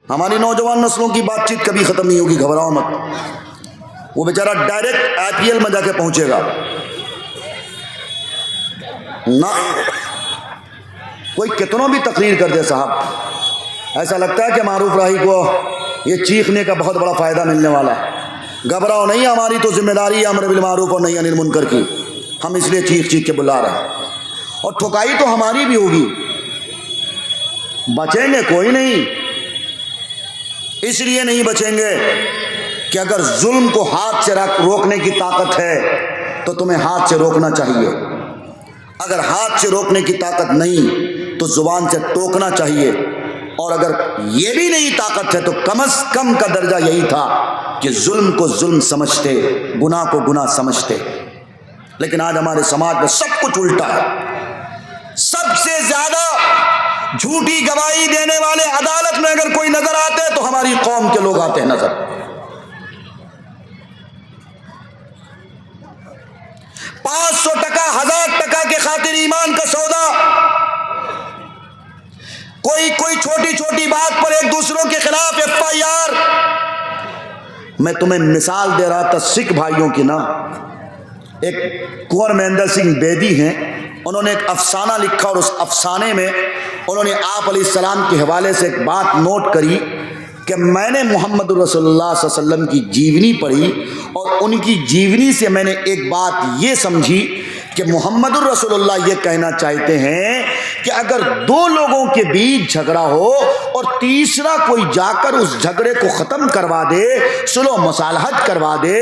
हमारी नौजवान नस्लों की बातचीत कभी ख़त्म नहीं होगी, घबराओ मत। वो बेचारा डायरेक्ट IPL में जाके पहुंचेगा ना। कोई कितनों भी तकरीर कर दे साहब, ऐसा लगता है कि मारूफ राही को ये चीखने का बहुत बड़ा फ़ायदा मिलने वाला है। घबराओ नहीं, हमारी तो जिम्मेदारी है अम्र बिल मारूफ और नही अनिल मुनकर की। हम इसलिए चीख चीख के बुला रहे हैं, और ठुकाई तो हमारी भी होगी, बचेंगे कोई नहीं। इसलिए नहीं बचेंगे कि अगर जुल्म को हाथ से रोकने की ताकत है तो तुम्हें हाथ से रोकना चाहिए। अगर हाथ से रोकने की ताकत नहीं तो जुबान से टोकना चाहिए। और अगर ये भी नहीं ताकत है तो कम से कम का दर्जा यही था कि जुल्म को जुल्म समझते, गुनाह को गुनाह समझते। लेकिन आज हमारे समाज में सब कुछ उल्टा है। सबसे ज्यादा झूठी गवाही देने वाले अदालत में अगर कोई नजर आते हैं तो हमारी कौम के लोग आते हैं नजर। 500 टका 1000 टका के खातिर ईमान का सौदा, कोई छोटी छोटी बात पर एक दूसरों के खिलाफ FIR। मैं तुम्हें मिसाल दे रहा था सिख भाइयों की ना। एक कुंवर महेंद्र सिंह बेदी हैं, उन्होंने एक अफसाना लिखा और उस अफसाने में उन्होंने आप अलैहिस्सलाम के हवाले से एक बात नोट करी कि मैंने मोहम्मद रसूलुल्लाह सल्लल्लाहु अलैहि वसल्लम की जीवनी पढ़ी और उनकी जीवनी से मैंने एक बात ये समझी कि मोहम्मद रसूलुल्लाह ये कहना चाहते हैं कि अगर दो लोगों के बीच झगड़ा हो और तीसरा कोई जाकर उस झगड़े को ख़त्म करवा दे, सुलह मसालहत करवा दे,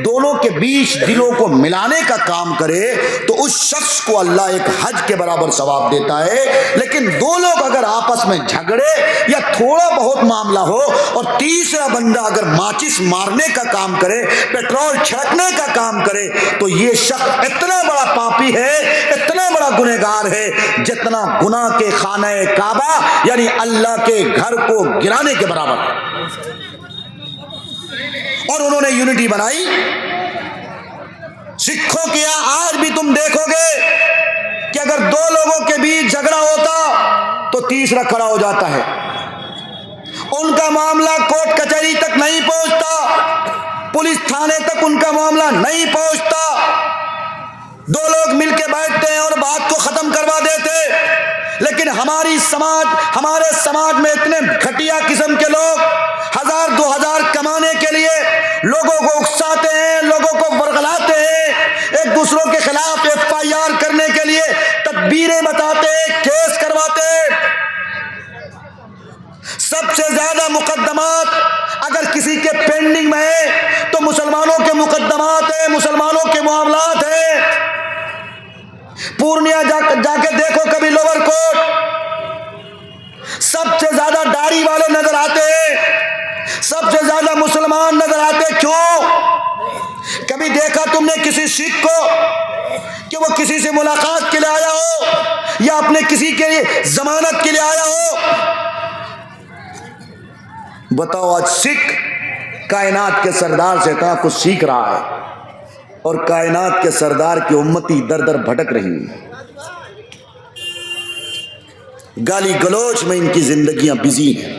दोनों के बीच दिलों को मिलाने का काम करे, तो उस शख्स को अल्लाह एक हज के बराबर सवाब देता है। लेकिन दो लोग अगर आपस में झगड़े या थोड़ा बहुत मामला हो और तीसरा बंदा अगर माचिस मारने का काम करे, पेट्रोल छिड़कने का काम करे, तो ये शख्स इतना बड़ा पापी है, इतना बड़ा गुनहगार है जितना गुनाह के खाने काबा यानी अल्लाह के घर को गिराने के बराबर है। और उन्होंने यूनिटी बनाई। सिखों के यहां आज भी तुम देखोगे कि अगर दो लोगों के बीच झगड़ा होता तो तीसरा खड़ा हो जाता है। उनका मामला कोर्ट कचहरी तक नहीं पहुंचता, पुलिस थाने तक उनका मामला नहीं पहुंचता। दो लोग मिलके बैठते हैं और बात को खत्म करवा देते। लेकिन हमारे समाज में इतने घटिया किस्म के लोग 1000-2000 कमाने के लिए लोगों को उकसाते हैं, लोगों को बरगलाते हैं, एक दूसरों के खिलाफ FIR करने के लिए तदबीरें बताते हैं, केस करवाते हैं। सबसे ज्यादा मुकदमात अगर किसी के पेंडिंग में है तो मुसलमानों के मुकदमात है, मुसलमानों के मामलात है। पूर्णिया जाके देखो कभी लोअर कोर्ट, सबसे ज्यादा दाढ़ी वाले नजर आते हैं, सबसे ज्यादा मुसलमान नजर आते। क्यों? कभी देखा तुमने किसी सिख को कि वो किसी से मुलाकात के लिए आया हो या अपने किसी के लिए जमानत के लिए आया हो? बताओ, आज सिख कायनात के सरदार से इतना कुछ सीख रहा है और कायनात के सरदार की उम्मती दर दर भटक रही है। गाली गलोच में इनकी जिंदगियां बिजी हैं।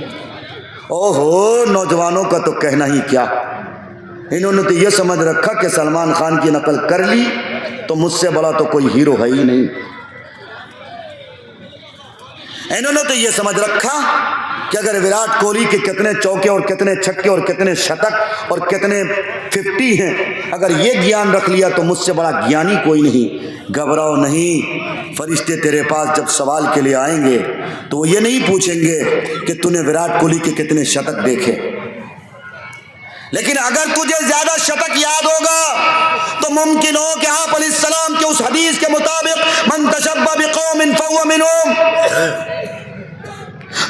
ओहो, नौजवानों का तो कहना ही क्या। इन्होंने तो यह समझ रखा कि सलमान खान की नकल कर ली तो मुझसे बड़ा तो कोई हीरो है ही नहीं। इन्होंने तो यह समझ रखा कि अगर विराट कोहली के कितने चौके और कितने छक्के और कितने शतक और कितने 50 हैं, अगर ये ज्ञान रख लिया तो मुझसे बड़ा ज्ञानी कोई नहीं। घबराओ नहीं, फरिश्ते तेरे पास जब सवाल के लिए आएंगे तो वो ये नहीं पूछेंगे कि तूने विराट कोहली के कितने शतक देखे। लेकिन अगर तुझे ज्यादा शतक याद होगा तो मुमकिन हो कि आप अलैहिस्सलाम के उस हदीस के मुताबिक मन तशब्बह बिकौमिन फहुव मिनहुम,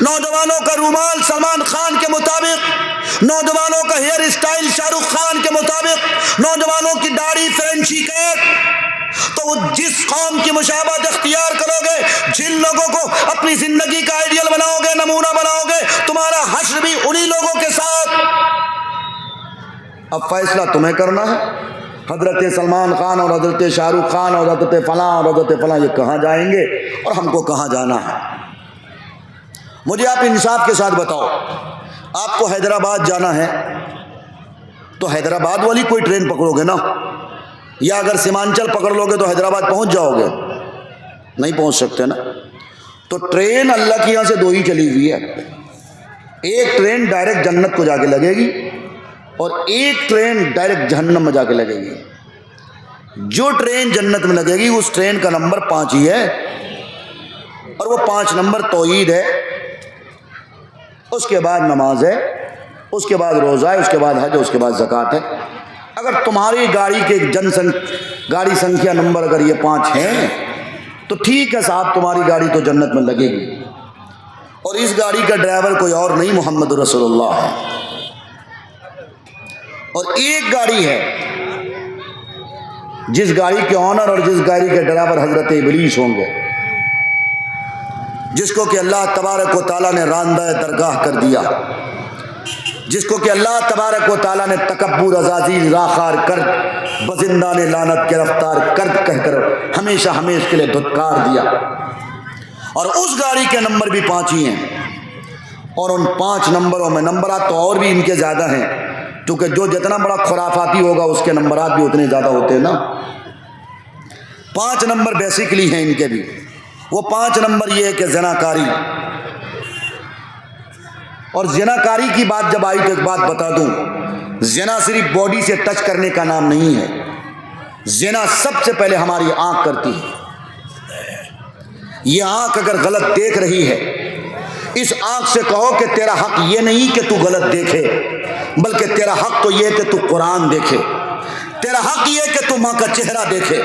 नौजवानों का रूमाल सलमान खान के मुताबिक, नौजवानों का हेयर स्टाइल शाहरुख खान के मुताबिक, नौजवानों की दाढ़ी फ्रेंची कट, तो जिस कौम की मुशाबहत इख्तियार करोगे, जिन लोगों को अपनी जिंदगी का आइडियल बनाओगे, नमूना बनाओगे, तुम्हारा हश्र भी उन्हीं लोगों के साथ। अब फैसला तुम्हें करना है। हजरत सलमान खान और हजरत शाहरुख खान और हजरत फलां और हजरत फलां ये कहाँ जाएंगे और हमको कहाँ जाना है? मुझे आप इंसाफ के साथ बताओ, आपको हैदराबाद जाना है तो हैदराबाद वाली कोई ट्रेन पकड़ोगे ना, या अगर सीमांचल पकड़ लोगे तो हैदराबाद पहुंच जाओगे? नहीं पहुंच सकते ना। तो ट्रेन अल्लाह के यहाँ से दो ही चली हुई है, एक ट्रेन डायरेक्ट जन्नत को जाके लगेगी और एक ट्रेन डायरेक्ट जहन्नम में जाके लगेगी। जो ट्रेन जन्नत में लगेगी उस ट्रेन का नंबर 5 ही है, और वो 5 नंबर तौहीद है, उसके बाद नमाज है, उसके बाद रोज़ा है, उसके बाद हज, उसके बाद ज़कात है। अगर तुम्हारी गाड़ी के गाड़ी संख्या नंबर अगर ये 5 हैं तो ठीक है साहब, तुम्हारी गाड़ी तो जन्नत में लगेगी। और इस गाड़ी का ड्राइवर कोई और नहीं, मोहम्मद रसूलुल्लाह है। और एक गाड़ी है जिस गाड़ी के ऑनर और जिस गाड़ी के ड्राइवर हजरत इब्लीस होंगे, जिसको कि अल्लाह तबारक व तआला ने रांदा दरगाह कर दिया, जिसको कि अल्लाह तबारक व तआला ने तकब्बुर अज़ाज़ील राखार कर बजिंदा ने लानत के रफ्तार कर्द कहकर हमेशा हमेशा के लिए धुतकार दिया। और उस गाड़ी के नंबर भी 5 ही हैं। और उन 5 नंबरों में नंबरात तो और भी इनके ज़्यादा हैं, क्योंकि जो जितना बड़ा खुराफाती होगा उसके नंबरात भी उतने ज़्यादा होते हैं ना। 5 नंबर बेसिकली हैं इनके भी। वो 5 नंबर ये है कि ज़नाकारी। और ज़नाकारी की बात जब आई तो एक बात बता दूं, ज़ना सिर्फ बॉडी से टच करने का नाम नहीं है। ज़ना सबसे पहले हमारी आंख करती है। ये आंख अगर गलत देख रही है, इस आंख से कहो कि तेरा हक ये नहीं कि तू गलत देखे, बल्कि तेरा हक तो ये कि तू कुरान देखे, तेरा हक ये कि तू माँ का चेहरा देखे,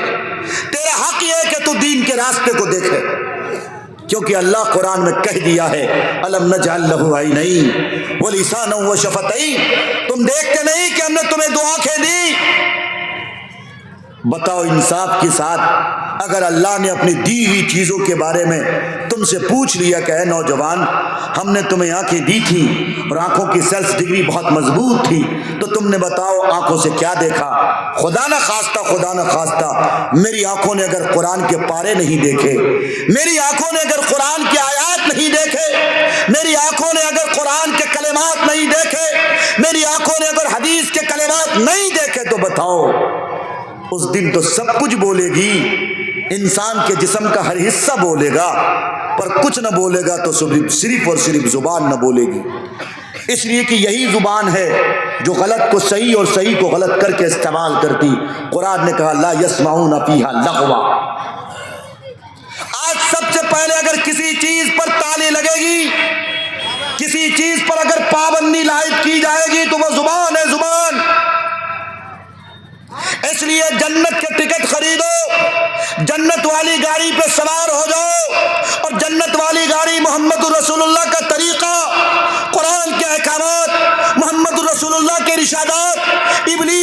तेरा हक ये कि तू दीन के रास्ते को देखे। क्योंकि अल्लाह कुरान में कह दिया है, अलम नजअल लहू ऐनैन व लिसानन व शफतैन, तुम देखते नहीं कि हमने तुम्हें 2 आंखें दी। बताओ इंसाफ के साथ, अगर अल्लाह ने अपनी दी हुई चीज़ों के बारे में तुमसे पूछ लिया कि नौजवान, हमने तुम्हें आंखें दी थी और आंखों की सेल्स डिग्री बहुत मजबूत थी, तो तुमने बताओ आंखों से क्या देखा? खुदा न खास्ता मेरी आंखों ने अगर कुरान के पारे नहीं देखे, मेरी आंखों ने अगर कुरान की आयत नहीं देखे, मेरी आंखों ने अगर कुरान के कलिमात नहीं देखे, मेरी आंखों ने अगर हदीस के कलिमात नहीं देखे, तो बताओ उस दिन तो सब कुछ बोलेगी। इंसान के जिस्म का हर हिस्सा बोलेगा, पर कुछ न बोलेगा तो सिर्फ और सिर्फ जुबान न बोलेगी। इसलिए कि यही जुबान है जो गलत को सही और सही को गलत करके इस्तेमाल करती। कुरान ने कहा ला यस्माऊना फीहा लग़वा। आज सबसे पहले अगर किसी चीज पर ताले लगेगी, किसी चीज पर अगर पाबंदी लायद की जाएगी, तो वह जुबान है, जुबान। इसलिए जन्नत के टिकट खरीदो, जन्नत वाली गाड़ी पे सवार हो जाओ, और जन्नत वाली गाड़ी मोहम्मद रसूलुल्लाह का तरीका, कुरान के अहकामात, मोहम्मद रसूलुल्लाह के इरशादात, इब्लीस